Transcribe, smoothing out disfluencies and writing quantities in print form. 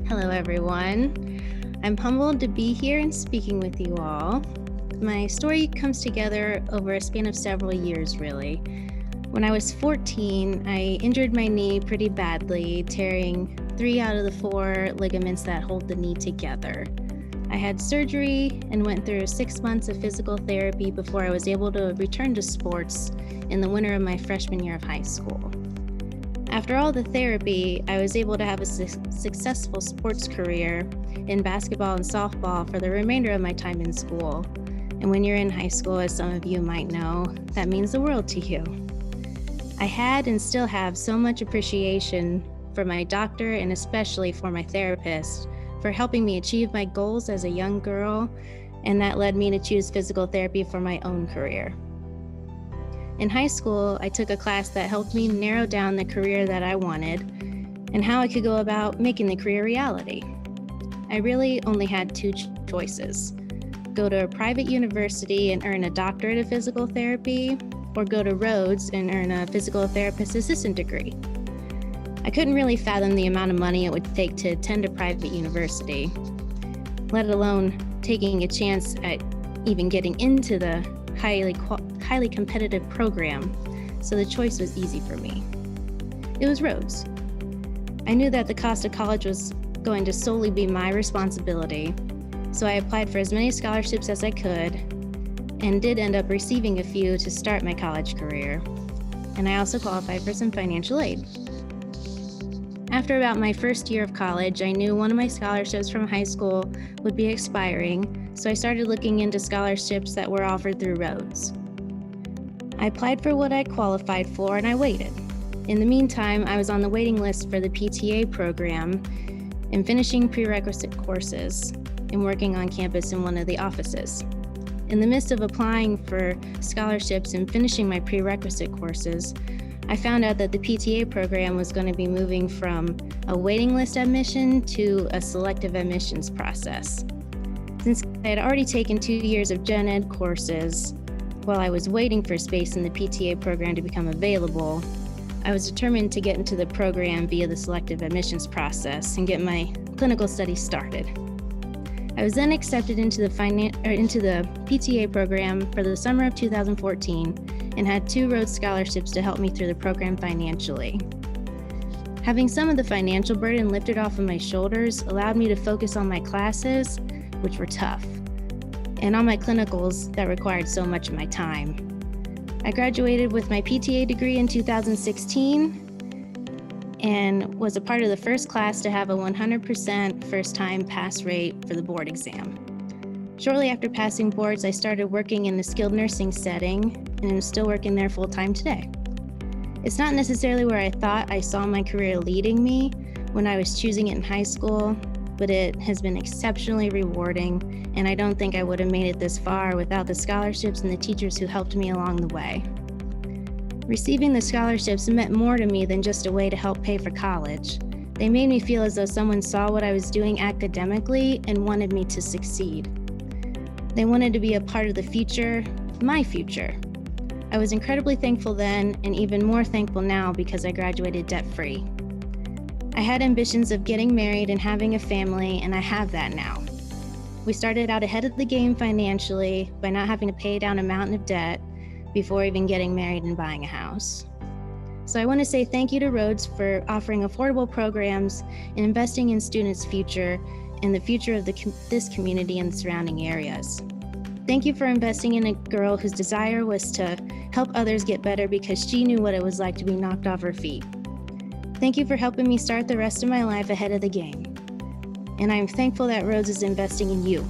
Hello, everyone. I'm humbled to be here and speaking with you all. My story comes together over a span of several years, really. When I was 14, I injured my knee pretty badly, tearing 3 out of the 4 ligaments that hold the knee together. I had surgery and went through 6 months of physical therapy before I was able to return to sports in the winter of my freshman year of high school. After all the therapy, I was able to have a successful sports career in basketball and softball for the remainder of my time in school. And when you're in high school, as some of you might know, that means the world to you. I had and still have so much appreciation for my doctor and especially for my therapist for helping me achieve my goals as a young girl, and that led me to choose physical therapy for my own career. In high school, I took a class that helped me narrow down the career that I wanted and how I could go about making the career reality. I really only had 2 choices: go to a private university and earn a doctorate of physical therapy, or go to Rhodes and earn a physical therapist assistant degree. I couldn't really fathom the amount of money it would take to attend a private university, let alone taking a chance at even getting into the highly competitive program, so the choice was easy for me. It was Rhodes. I knew that the cost of college was going to solely be my responsibility, so I applied for as many scholarships as I could and did end up receiving a few to start my college career, and I also qualified for some financial aid. After about my first year of college, I knew one of my scholarships from high school would be expiring, so I started looking into scholarships that were offered through Rhodes. I applied for what I qualified for and I waited. In the meantime, I was on the waiting list for the PTA program and finishing prerequisite courses and working on campus in one of the offices. In the midst of applying for scholarships and finishing my prerequisite courses, I found out that the PTA program was going to be moving from a waiting list admission to a selective admissions process. Since I had already taken 2 years of gen ed courses while I was waiting for space in the PTA program to become available, I was determined to get into the program via the selective admissions process and get my clinical studies started. I was then accepted into the PTA program for the summer of 2014 and had 2 Rhodes scholarships to help me through the program financially. Having some of the financial burden lifted off of my shoulders allowed me to focus on my classes, which were tough, and on my clinicals that required so much of my time. I graduated with my PTA degree in 2016 and was a part of the first class to have a 100% first-time pass rate for the board exam. Shortly after passing boards, I started working in a skilled nursing setting and am still working there full-time today. It's not necessarily where I thought I saw my career leading me when I was choosing it in high school, but it has been exceptionally rewarding, and I don't think I would have made it this far without the scholarships and the teachers who helped me along the way. Receiving the scholarships meant more to me than just a way to help pay for college. They made me feel as though someone saw what I was doing academically and wanted me to succeed. They wanted to be a part of the future, my future. I was incredibly thankful then and even more thankful now because I graduated debt-free. I had ambitions of getting married and having a family, and I have that now. We started out ahead of the game financially by not having to pay down a mountain of debt before even getting married and buying a house. So I want to say thank you to Rhodes for offering affordable programs and investing in students' future and the future of this community and the surrounding areas. Thank you for investing in a girl whose desire was to help others get better because she knew what it was like to be knocked off her feet. Thank you for helping me start the rest of my life ahead of the game. And I'm thankful that Rhodes is investing in you.